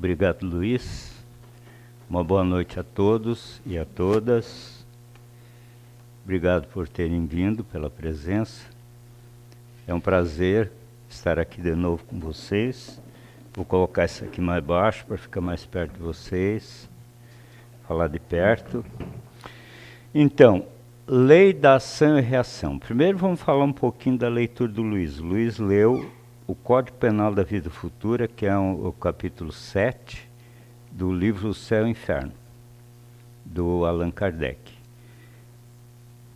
Obrigado, Luiz. Uma boa noite a todos e a todas. Obrigado por terem vindo, pela presença. É um prazer estar aqui de novo com vocês. Vou colocar isso aqui mais baixo para ficar mais perto de vocês. Falar de perto. Então, lei da ação e reação. Primeiro vamos falar um pouquinho da leitura do Luiz. O Luiz leu o Código Penal da Vida Futura, que é o capítulo 7 do livro O Céu e o Inferno, do Allan Kardec.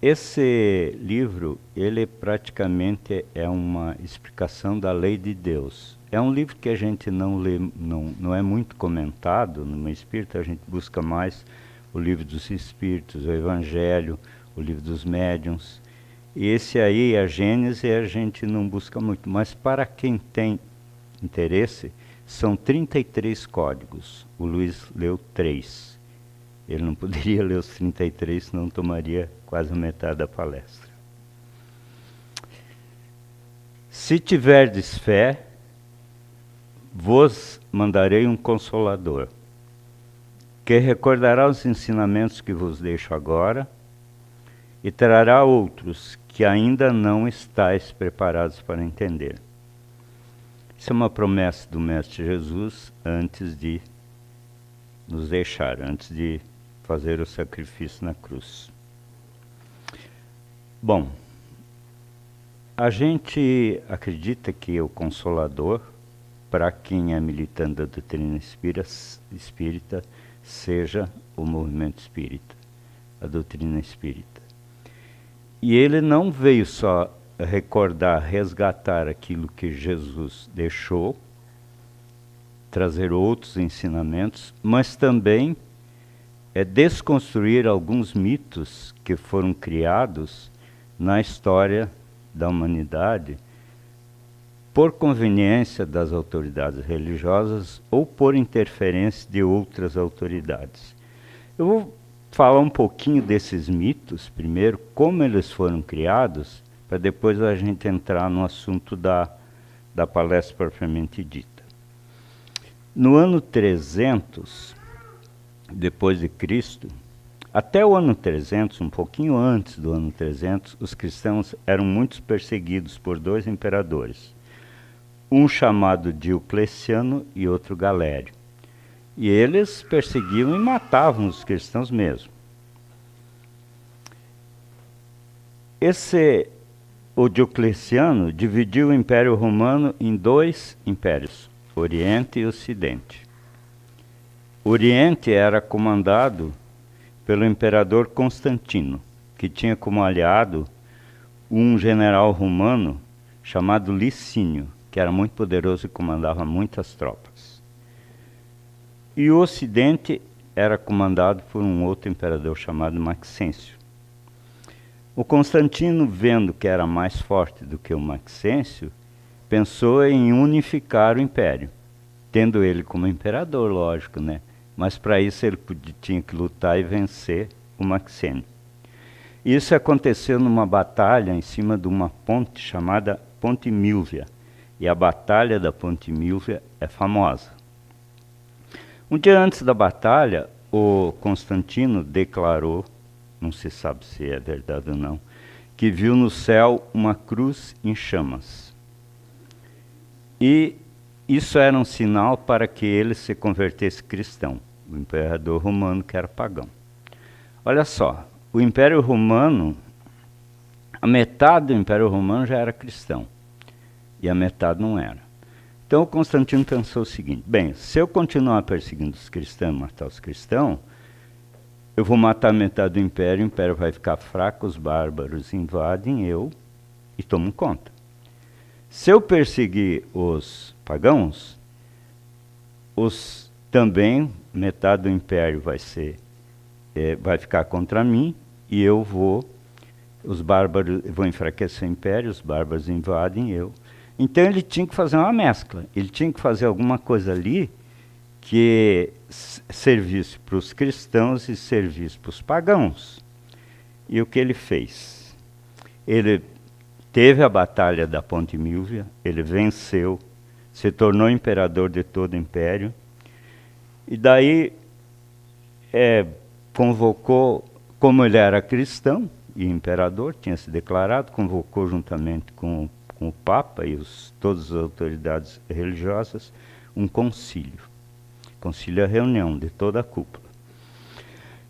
Esse livro, ele praticamente é uma explicação da lei de Deus. É um livro que a gente não lê, não é muito comentado no meio espírita. A gente busca mais o livro dos Espíritos, o Evangelho, o livro dos Médiuns. E esse aí, a Gênese, a gente não busca muito. Mas para quem tem interesse, são 33 códigos. O Luiz leu 3. Ele não poderia ler os 33, senão tomaria quase metade da palestra. Se tiverdes fé, vos mandarei um Consolador, que recordará os ensinamentos que vos deixo agora, e trará outros que ainda não estáis preparados para entender. Isso é uma promessa do Mestre Jesus antes de nos deixar, antes de fazer o sacrifício na cruz. Bom, a gente acredita que o Consolador, para quem é militante da doutrina espírita, seja o movimento espírita, a doutrina espírita. E ele não veio só recordar, resgatar aquilo que Jesus deixou, trazer outros ensinamentos, mas também desconstruir alguns mitos que foram criados na história da humanidade por conveniência das autoridades religiosas ou por interferência de outras autoridades. Eu vou falar um pouquinho desses mitos, primeiro, como eles foram criados, para depois a gente entrar no assunto da palestra propriamente dita. No ano 300, depois de Cristo, até o ano 300, um pouquinho antes do ano 300, os cristãos eram muito perseguidos por dois imperadores, um chamado Diocleciano e outro Galério. E eles perseguiam e matavam os cristãos mesmo. O Diocleciano dividiu o Império Romano em dois impérios, Oriente e Ocidente. O Oriente era comandado pelo imperador Constantino, que tinha como aliado um general romano chamado Licínio, que era muito poderoso e comandava muitas tropas. E o Ocidente era comandado por um outro imperador chamado Maxêncio. O Constantino, vendo que era mais forte do que o Maxêncio, pensou em unificar o império, tendo ele como imperador, lógico, né? Mas para isso ele tinha que lutar e vencer o Maxênio. Isso aconteceu numa batalha em cima de uma ponte chamada Ponte Milvia. E a Batalha da Ponte Milvia é famosa. Um dia antes da batalha, o Constantino declarou, não se sabe se é verdade ou não, que viu no céu uma cruz em chamas. E isso era um sinal para que ele se convertesse cristão, o imperador romano, que era pagão. Olha só, o Império Romano, a metade do Império Romano já era cristão, e a metade não era. Então o Constantino pensou o seguinte: bem, se eu continuar perseguindo os cristãos, matar os cristãos, eu vou matar metade do Império, o Império vai ficar fraco, os bárbaros invadem eu e tomam conta. Se eu perseguir os pagãos, também metade do Império vai ficar contra mim e os bárbaros vão enfraquecer o Império, os bárbaros invadem eu. Então ele tinha que fazer uma mescla, ele tinha que fazer alguma coisa ali que servisse para os cristãos e servisse para os pagãos. E o que ele fez? Ele teve a batalha da Ponte Milvia, ele venceu, se tornou imperador de todo o império, E daí convocou, como ele era cristão e imperador, tinha se declarado, convocou juntamente com o Papa e todas as autoridades religiosas, um concílio. Concílio é a reunião de toda a cúpula.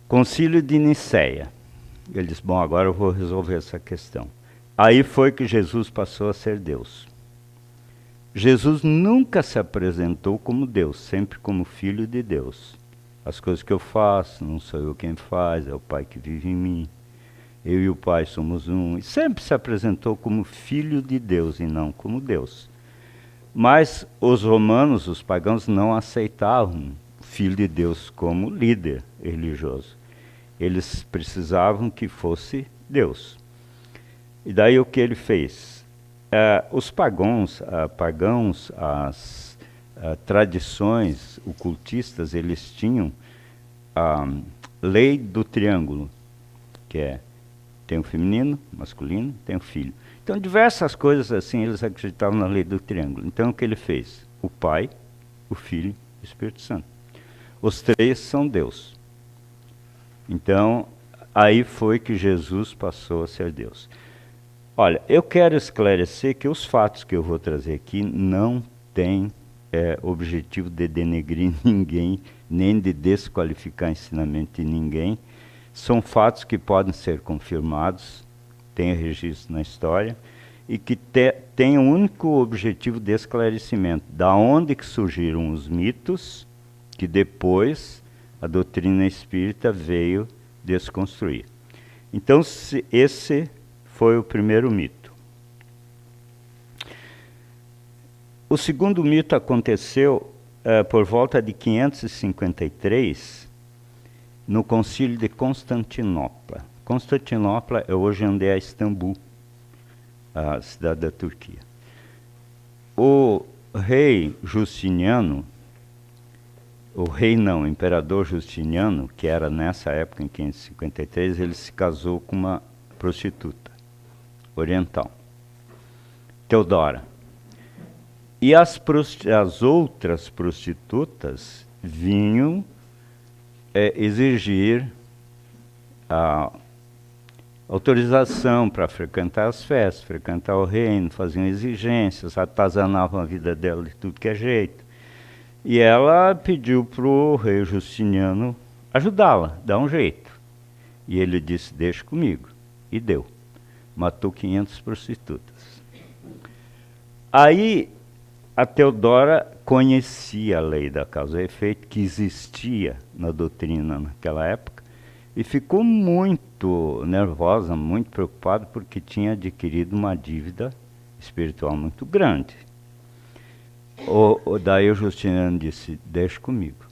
Concílio de Nicéia. Ele disse, bom, agora eu vou resolver essa questão. Aí foi que Jesus passou a ser Deus. Jesus nunca se apresentou como Deus, sempre como Filho de Deus. As coisas que eu faço, não sou eu quem faz, é o Pai que vive em mim. Eu e o Pai somos um. E sempre se apresentou como Filho de Deus e não como Deus. Mas os romanos, os pagãos, não aceitavam o Filho de Deus como líder religioso. Eles precisavam que fosse Deus. E daí o que ele fez? Os pagãos, as tradições ocultistas, eles tinham a lei do triângulo, que tem o feminino, masculino, tem o filho. Então, diversas coisas assim, eles acreditavam na lei do triângulo. Então, o que ele fez? O Pai, o Filho e o Espírito Santo. Os três são Deus. Então, aí foi que Jesus passou a ser Deus. Olha, eu quero esclarecer que os fatos que eu vou trazer aqui não têm objetivo de denegrir ninguém, nem de desqualificar ensinamento de ninguém. São fatos que podem ser confirmados, tem registro na história, e que tem o único objetivo de esclarecimento. Da onde que surgiram os mitos, que depois a doutrina espírita veio desconstruir. Então, esse foi o primeiro mito. O segundo mito aconteceu por volta de 553, no Concílio de Constantinopla. Constantinopla é hoje onde é Istambul, a cidade da Turquia. O rei Justiniano, o imperador Justiniano, que era nessa época, em 553, ele se casou com uma prostituta oriental, Teodora. E as outras prostitutas vinham exigir a autorização para frequentar as festas, frequentar o reino, faziam exigências, atazanavam a vida dela de tudo que é jeito. E ela pediu para o rei Justiniano ajudá-la, dar um jeito. E ele disse, deixa comigo. E deu. Matou 500 prostitutas. Aí a Teodora conhecia a lei da causa e efeito que existia na doutrina naquela época e ficou muito nervosa, muito preocupada porque tinha adquirido uma dívida espiritual muito grande. Daí o Justiniano disse, deixa comigo,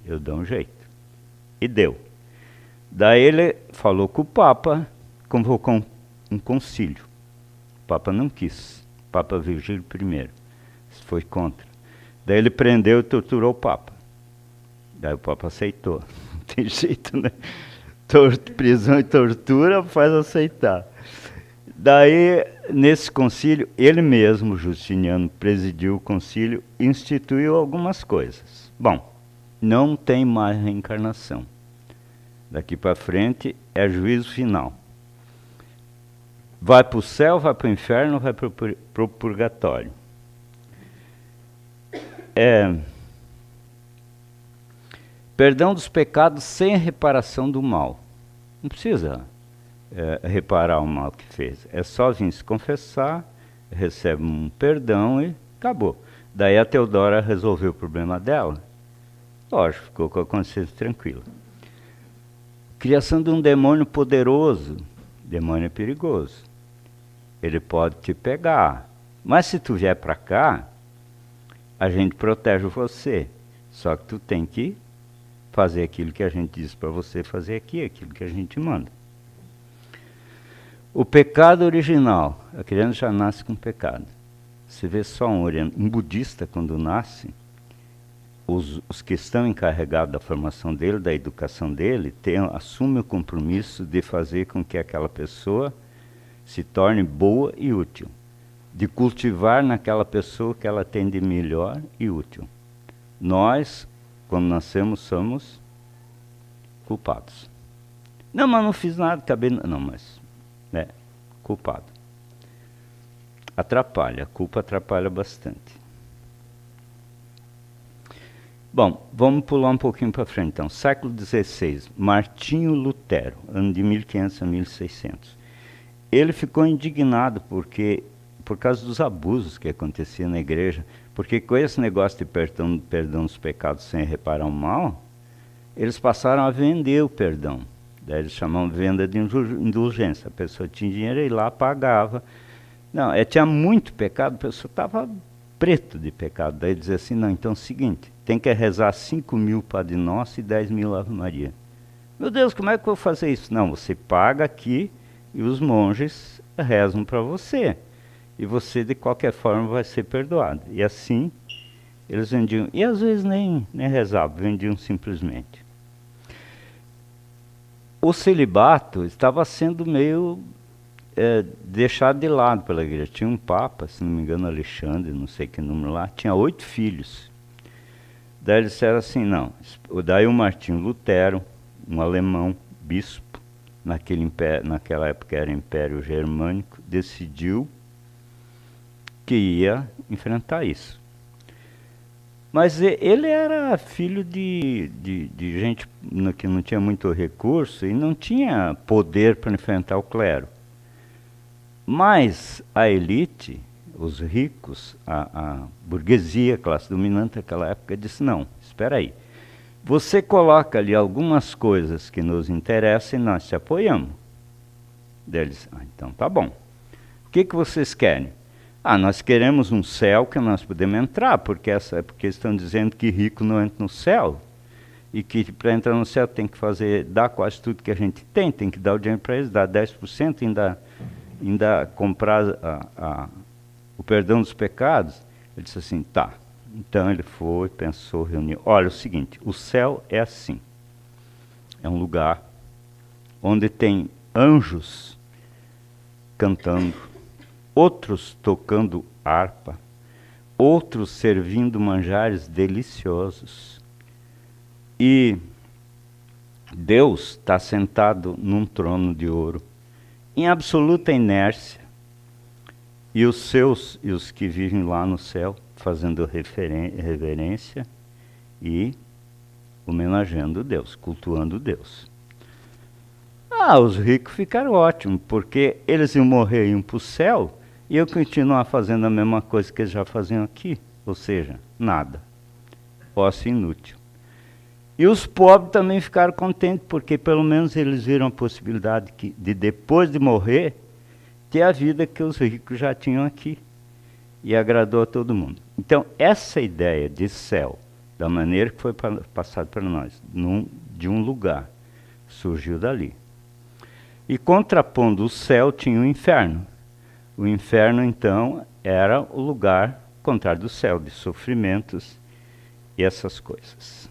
eu dou um jeito. E deu. Daí ele falou com o Papa, convocou um concílio. O Papa não quis. O Papa Virgílio I foi contra. Daí ele prendeu e torturou o Papa. Daí o Papa aceitou. Não tem jeito, né? Prisão e tortura faz aceitar. Daí, nesse concílio, ele mesmo, Justiniano, presidiu o concílio e instituiu algumas coisas. Bom, não tem mais reencarnação. Daqui para frente é juízo final. Vai para o céu, vai para o inferno, vai para o purgatório. Perdão dos pecados sem reparação do mal. Não precisa reparar o mal que fez. É só vir se confessar, recebe um perdão e acabou. Daí a Teodora resolveu o problema dela. Lógico, ficou com a consciência tranquila. Criação de um demônio poderoso. Demônio é perigoso. Ele pode te pegar. Mas se tu vier para cá, a gente protege você. Só que tu tem que fazer aquilo que a gente diz para você fazer aqui, aquilo que a gente manda. O pecado original. A criança já nasce com pecado. Você vê só um budista quando nasce, os que estão encarregados da formação dele, da educação dele, assumem o compromisso de fazer com que aquela pessoa se torne boa e útil. De cultivar naquela pessoa o que ela tem de melhor e útil. Nós quando nascemos, somos culpados. Não, mas não fiz nada, acabei... Não, mas... culpado. Atrapalha, a culpa atrapalha bastante. Bom, vamos pular um pouquinho para frente, então. Século XVI, Martinho Lutero, ano de 1500 a 1600. Ele ficou indignado por causa dos abusos que aconteciam na igreja, porque com esse negócio de perdão dos pecados sem reparar o mal, eles passaram a vender o perdão. Daí eles chamam de venda de indulgência. A pessoa tinha dinheiro e ia lá, pagava. Não, tinha muito pecado, a pessoa estava preto de pecado. Daí dizia assim, não, então é o seguinte, tem que rezar 5.000 Padre Nosso e 10.000 Ave Maria. Meu Deus, como é que eu vou fazer isso? Não, você paga aqui e os monges rezam para você. E você, de qualquer forma, vai ser perdoado. E assim, eles vendiam. E às vezes nem rezavam, vendiam simplesmente. O celibato estava sendo meio deixado de lado pela igreja. Tinha um papa, se não me engano, Alexandre, não sei que número lá, tinha 8 filhos. Daí eles disseram assim, não. Daí o Martinho Lutero, um alemão, bispo, naquela época era Império Germânico, decidiu que ia enfrentar isso. Mas ele era filho de gente que não tinha muito recurso e não tinha poder para enfrentar o clero. Mas a elite, os ricos, a burguesia, a classe dominante naquela época, disse, não, espera aí. Você coloca ali algumas coisas que nos interessam e nós te apoiamos. Daí eles, então tá bom. O que vocês querem? Nós queremos um céu que nós podemos entrar, porque estão dizendo que rico não entra no céu. E que para entrar no céu tem que dar quase tudo que a gente tem que dar o dinheiro para eles, dar 10%, ainda comprar o perdão dos pecados. Ele disse assim, tá. Então ele foi, pensou, reuniu. Olha, é o seguinte, o céu é assim. É um lugar onde tem anjos cantando, outros tocando harpa, outros servindo manjares deliciosos. E Deus está sentado num trono de ouro, em absoluta inércia, e os que vivem lá no céu, fazendo reverência e homenageando Deus, cultuando Deus. Os ricos ficaram ótimos, porque eles iam morrer e iam para o céu, e eu continuar fazendo a mesma coisa que eles já faziam aqui, ou seja, nada, ócio inútil. E os pobres também ficaram contentes, porque pelo menos eles viram a possibilidade de depois de morrer, ter a vida que os ricos já tinham aqui. E agradou a todo mundo. Então, essa ideia de céu, da maneira que foi passado para nós, de um lugar, surgiu dali. E contrapondo o céu tinha o inferno. O inferno, então, era o lugar contrário do céu, de sofrimentos e essas coisas.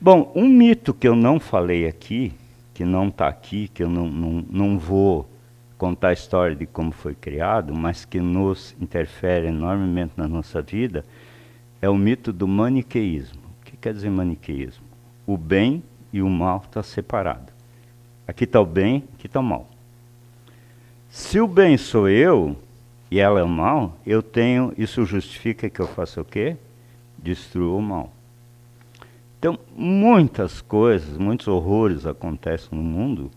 Bom, um mito que eu não falei aqui, que não está aqui, que eu não vou contar a história de como foi criado, mas que nos interfere enormemente na nossa vida, é o mito do maniqueísmo. O que quer dizer maniqueísmo? O bem e o mal estão separados. Aqui está o bem, aqui está o mal. Se o bem sou eu e ela é o mal, isso justifica que eu faça o quê? Destrua o mal. Então, muitas coisas, muitos horrores acontecem no mundo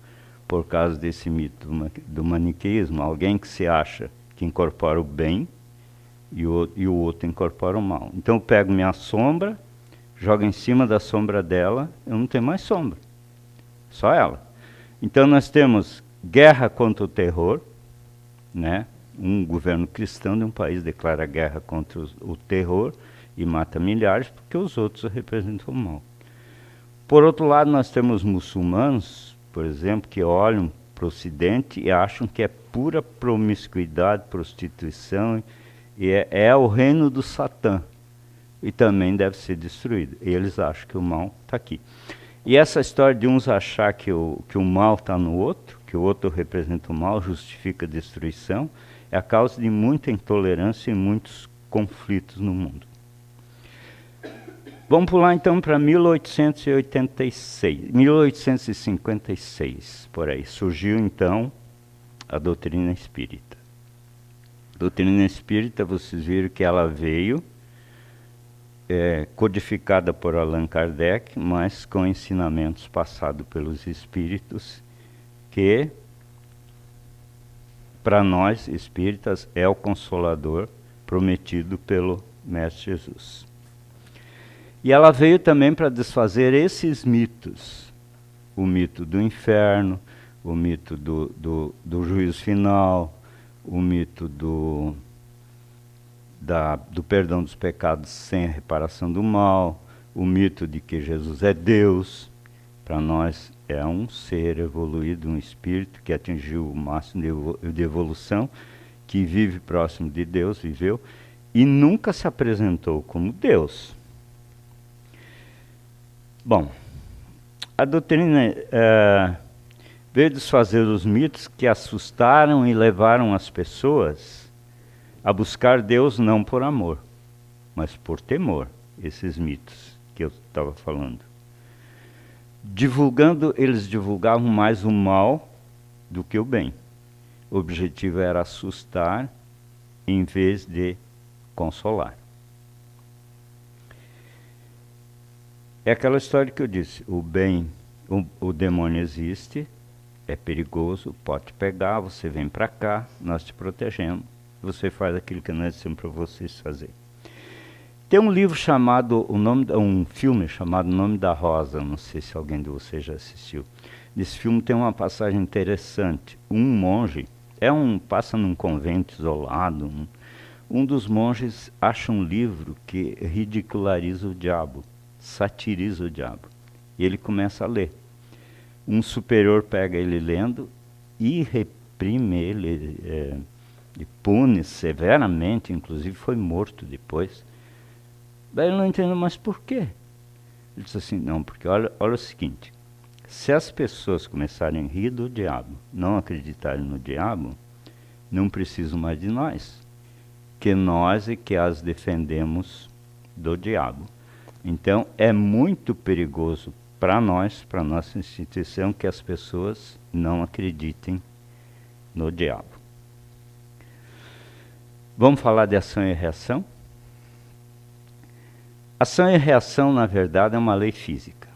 por causa desse mito do maniqueísmo. Alguém que se acha que incorpora o bem e o outro incorpora o mal. Então eu pego minha sombra, jogo em cima da sombra dela, eu não tenho mais sombra. Só ela. Então nós temos guerra contra o terror, né? Um governo cristão de um país declara guerra contra o terror e mata milhares porque os outros representam o mal. Por outro lado, nós temos muçulmanos, por exemplo, que olham para o Ocidente e acham que é pura promiscuidade, prostituição, e é o reino do Satã, e também deve ser destruído. E eles acham que o mal está aqui. E essa história de uns achar que o mal está no outro, que o outro representa o mal, justifica a destruição, é a causa de muita intolerância e muitos conflitos no mundo. Vamos pular então para 1886, 1856, por aí. Surgiu então a doutrina espírita. A doutrina espírita, vocês viram que ela veio codificada por Allan Kardec, mas com ensinamentos passados pelos espíritos, que para nós espíritas é o consolador prometido pelo Mestre Jesus. E ela veio também para desfazer esses mitos, o mito do inferno, o mito do juízo final, o mito do perdão dos pecados sem a reparação do mal, o mito de que Jesus é Deus. Para nós é um ser evoluído, um espírito que atingiu o máximo de evolução, que vive próximo de Deus, viveu, e nunca se apresentou como Deus. Bom, a doutrina veio desfazer os mitos que assustaram e levaram as pessoas a buscar Deus não por amor, mas por temor, esses mitos que eu estava falando. Eles divulgavam mais o mal do que o bem. O objetivo era assustar em vez de consolar. É aquela história que eu disse, o bem, o demônio existe, é perigoso, pode te pegar, você vem para cá, nós te protegemos, você faz aquilo que nós dissemos para vocês fazer. Tem um livro chamado, um filme chamado O Nome da Rosa, não sei se alguém de vocês já assistiu. Nesse filme tem uma passagem interessante. Um monge, passa num convento isolado, um dos monges acha um livro que ridiculariza o diabo, satiriza o diabo. E ele começa a ler. Um superior pega ele lendo e reprime ele, e pune severamente, inclusive foi morto depois. Daí ele não entendeu, mas por quê? Ele disse assim, não, porque olha o seguinte, se as pessoas começarem a rir do diabo, não acreditarem no diabo, não precisam mais de nós, que nós é que as defendemos do diabo. Então é muito perigoso para nós, para nossa instituição, que as pessoas não acreditem no diabo. Vamos falar de ação e reação? Ação e reação, na verdade, é uma lei física.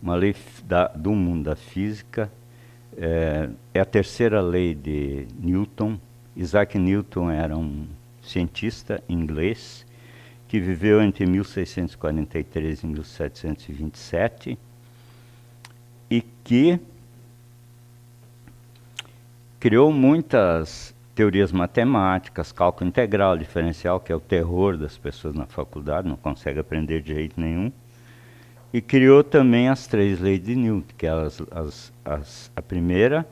Uma lei do mundo da física. É a terceira lei de Newton. Isaac Newton era um cientista inglês que viveu entre 1643 e 1727 e que criou muitas teorias matemáticas, cálculo integral, diferencial, que é o terror das pessoas na faculdade, não consegue aprender de jeito nenhum. E criou também as 3 leis de Newton, que é a primeira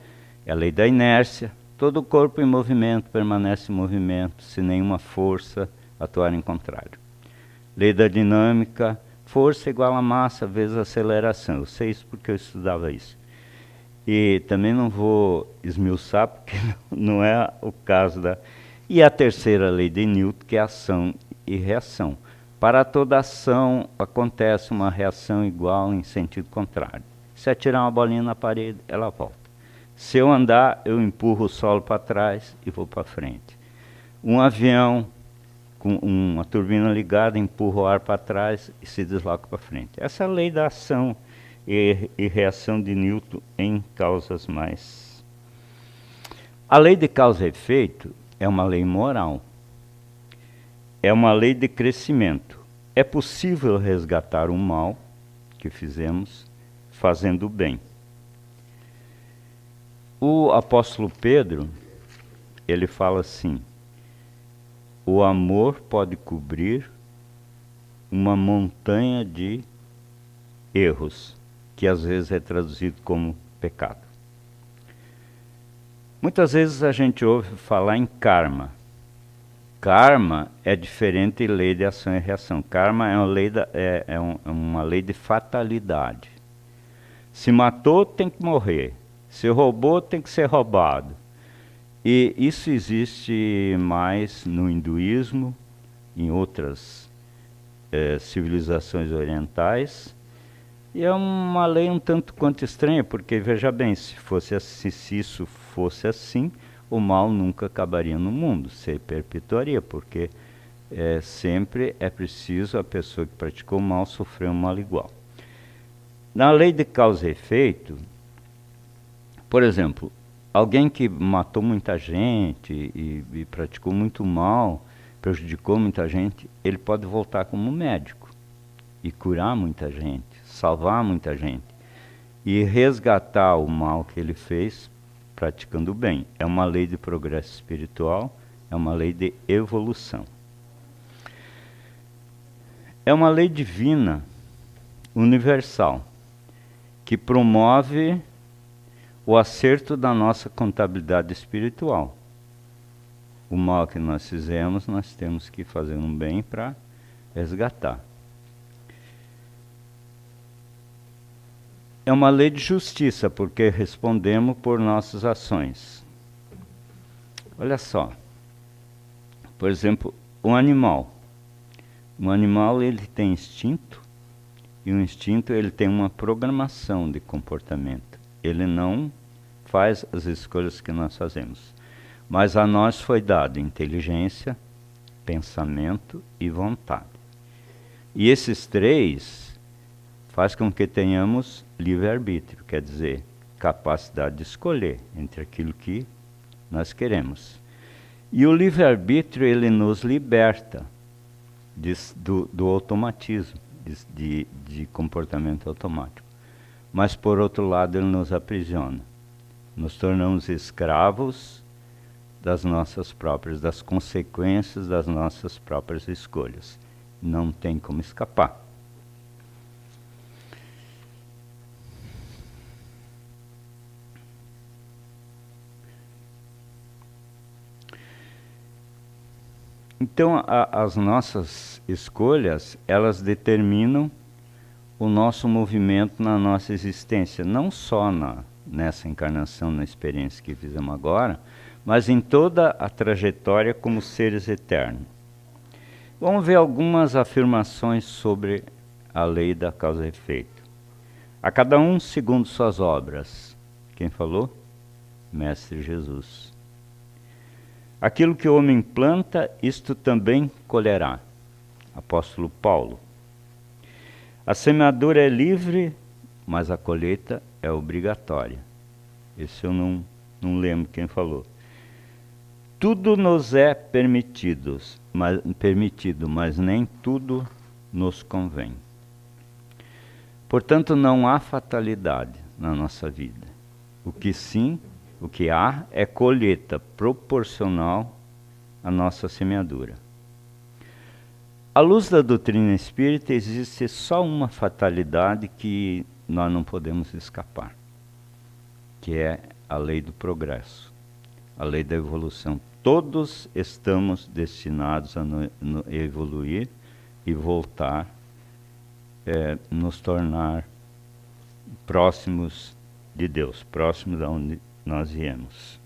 é a lei da inércia. Todo corpo em movimento permanece em movimento, se nenhuma força atuar em contrário. Lei da dinâmica, força igual a massa vezes aceleração. Eu sei isso porque eu estudava isso. E também não vou esmiuçar, porque não é o caso da... E a terceira lei de Newton, que é ação e reação. Para toda ação, acontece uma reação igual em sentido contrário. Se atirar uma bolinha na parede, ela volta. Se eu andar, eu empurro o solo para trás e vou para frente. Um avião com uma turbina ligada, empurra o ar para trás e se desloca para frente. Essa é a lei da ação e reação de Newton em causas mais... A lei de causa e efeito é uma lei moral. É uma lei de crescimento. É possível resgatar o mal que fizemos fazendo o bem. O apóstolo Pedro, ele fala assim, o amor pode cobrir uma montanha de erros, que às vezes é traduzido como pecado. Muitas vezes a gente ouve falar em karma. Karma é diferente de lei de ação e reação. Karma é uma lei de fatalidade. Se matou, tem que morrer. Se roubou, tem que ser roubado. E isso existe mais no hinduísmo, em outras civilizações orientais. E é uma lei um tanto quanto estranha, porque, veja bem, se isso fosse assim, o mal nunca acabaria no mundo, se perpetuaria, porque sempre é preciso a pessoa que praticou o mal sofrer um mal igual. Na lei de causa e efeito, por exemplo, alguém que matou muita gente e praticou muito mal, prejudicou muita gente, ele pode voltar como médico e curar muita gente, salvar muita gente e resgatar o mal que ele fez praticando o bem. É uma lei de progresso espiritual, é uma lei de evolução. É uma lei divina, universal, que promove o acerto da nossa contabilidade espiritual. O mal que nós fizemos, nós temos que fazer um bem para resgatar. É uma lei de justiça, porque respondemos por nossas ações. Olha só, por exemplo, um animal. Um animal ele tem instinto, e o instinto ele tem uma programação de comportamento. Ele não faz as escolhas que nós fazemos. Mas a nós foi dado inteligência, pensamento e vontade. E esses três faz com que tenhamos livre-arbítrio, quer dizer, capacidade de escolher entre aquilo que nós queremos. E o livre-arbítrio ele nos liberta do automatismo, de comportamento automático. Mas, por outro lado, ele nos aprisiona. Nos tornamos escravos das consequências das nossas próprias escolhas. Não tem como escapar. Então, as nossas escolhas, elas determinam o nosso movimento na nossa existência, não só nessa encarnação, na experiência que fizemos agora, mas em toda a trajetória como seres eternos. Vamos ver algumas afirmações sobre a lei da causa e efeito. A cada um segundo suas obras. Quem falou? Mestre Jesus. Aquilo que o homem planta, isto também colherá. Apóstolo Paulo. A semeadura é livre, mas a colheita é obrigatória. Esse eu não lembro quem falou. Tudo nos é permitido, mas nem tudo nos convém. Portanto, não há fatalidade na nossa vida. O que há é colheita proporcional à nossa semeadura. À luz da doutrina espírita, existe só uma fatalidade que nós não podemos escapar, que é a lei do progresso, a lei da evolução. Todos estamos destinados a evoluir e voltar, nos tornar próximos de Deus, próximos de onde nós viemos.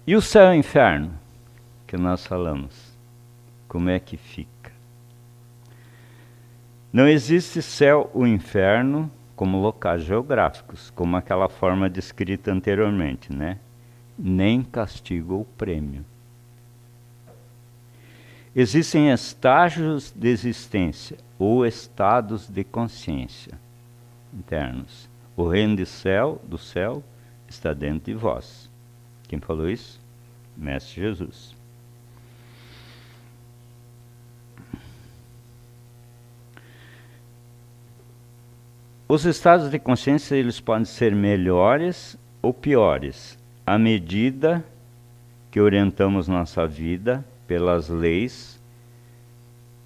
E o céu e o inferno, que nós falamos, como é que fica? Não existe céu ou inferno como locais geográficos, como aquela forma descrita anteriormente, né? Nem castigo ou prêmio. Existem estágios de existência ou estados de consciência internos. O reino do céu está dentro de vós. Quem falou isso? Mestre Jesus. Os estados de consciência eles podem ser melhores ou piores, à medida que orientamos nossa vida pelas leis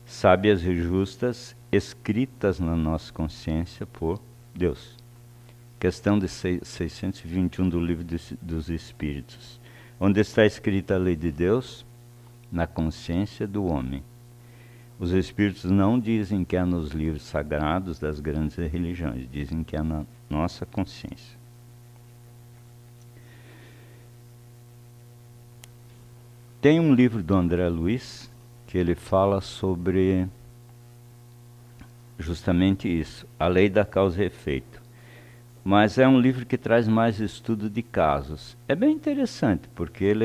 sábias e justas escritas na nossa consciência por Deus. Questão de 621 do Livro dos Espíritos. Onde está escrita a lei de Deus? Na consciência do homem. Os Espíritos não dizem que é nos livros sagrados das grandes religiões, dizem que é na nossa consciência. Tem um livro do André Luiz, que ele fala sobre justamente isso, a lei da causa e efeito. Mas é um livro que traz mais estudo de casos. É bem interessante, porque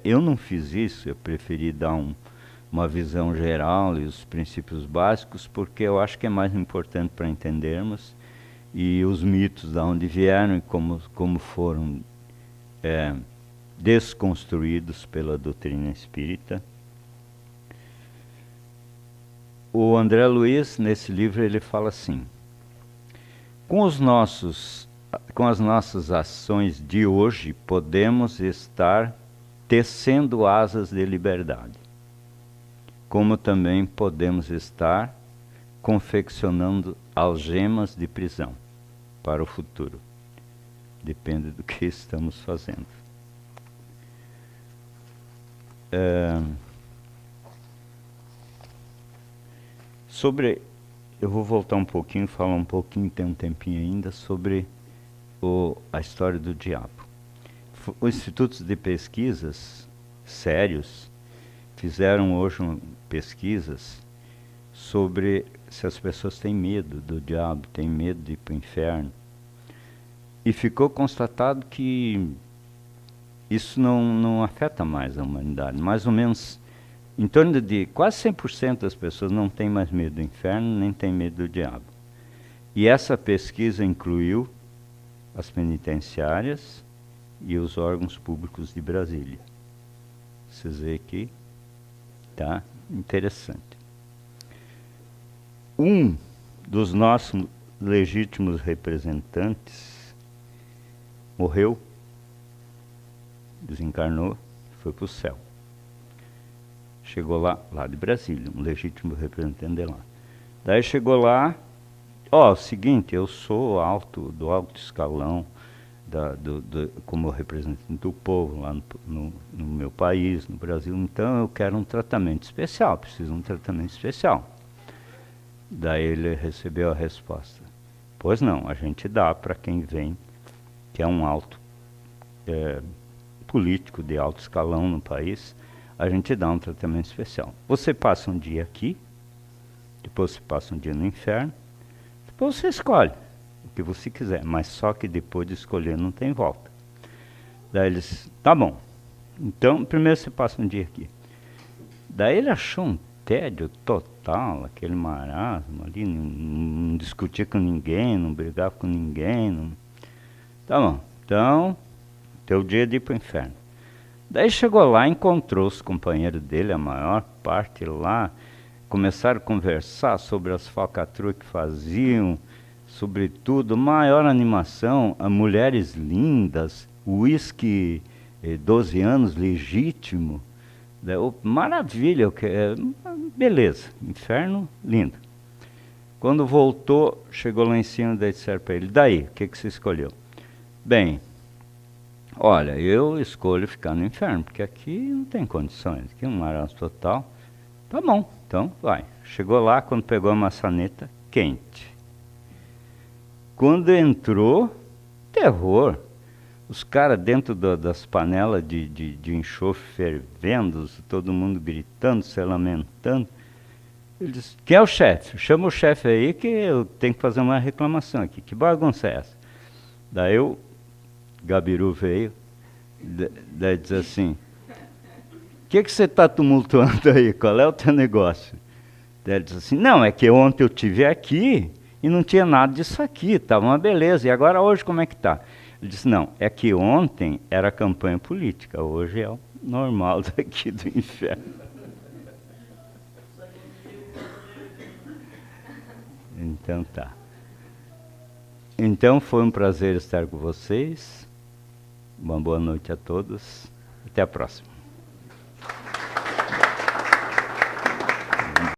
eu não fiz isso, eu preferi dar uma visão geral e os princípios básicos, porque eu acho que é mais importante para entendermos, e os mitos de onde vieram e como foram desconstruídos pela doutrina espírita. O André Luiz, nesse livro, ele fala assim: com as nossas ações de hoje, podemos estar tecendo asas de liberdade, como também podemos estar confeccionando algemas de prisão para o futuro. Depende do que estamos fazendo. Eu vou voltar um pouquinho, falar um pouquinho, tem um tempinho ainda, sobre a história do diabo. Os institutos de pesquisas sérios fizeram hoje pesquisas sobre se as pessoas têm medo do diabo, têm medo de ir para o inferno. E ficou constatado que isso não afeta mais a humanidade. Mais ou menos, em torno de quase 100% das pessoas não têm mais medo do inferno, nem têm medo do diabo. E essa pesquisa incluiu as penitenciárias e os órgãos públicos de Brasília. Vocês veem que tá interessante. Um dos nossos legítimos representantes morreu, desencarnou, foi para o céu. Chegou lá de Brasília, um legítimo representante de lá. Daí chegou lá, o seguinte, eu sou do alto escalão, como representante do povo lá no meu país, no Brasil, então eu quero um tratamento especial, preciso de um tratamento especial. Daí ele recebeu a resposta: pois não, a gente dá para quem vem, que é um político de alto escalão no país, a gente dá um tratamento especial. Você passa um dia aqui, depois você passa um dia no inferno, depois você escolhe o que você quiser, mas só que depois de escolher não tem volta. Daí ele disse: tá bom, então primeiro você passa um dia aqui. Daí ele achou um tédio total, aquele marasmo ali, não discutia com ninguém, não brigava com ninguém. Tá bom, então teu dia de ir para o inferno. Daí chegou lá, encontrou os companheiros dele, a maior parte lá, começaram a conversar sobre as falcatruas que faziam, sobre tudo, maior animação, mulheres lindas, uísque 12 anos, legítimo, maravilha, beleza, inferno, lindo. Quando voltou, chegou lá em cima, daí disseram para ele: daí, o que você escolheu? Bem, olha, eu escolho ficar no inferno, porque aqui não tem condições, aqui é um marasmo total. Tá bom, então vai. Chegou lá, quando pegou a maçaneta, quente. Quando entrou, terror. Os caras dentro das panelas de enxofre fervendo, todo mundo gritando, se lamentando. Ele disse: quem é o chefe? Chama o chefe aí que eu tenho que fazer uma reclamação aqui. Que bagunça é essa? Daí o Gabiru veio, daí diz assim: o que você está tumultuando aí? Qual é o teu negócio? Daí ele diz assim: não, é que ontem eu estive aqui e não tinha nada disso aqui, estava uma beleza, e agora hoje como é que está? Ele disse: não, é que ontem era campanha política, hoje é o normal daqui do inferno. Então tá. Então foi um prazer estar com vocês. Uma boa noite a todos. Até a próxima.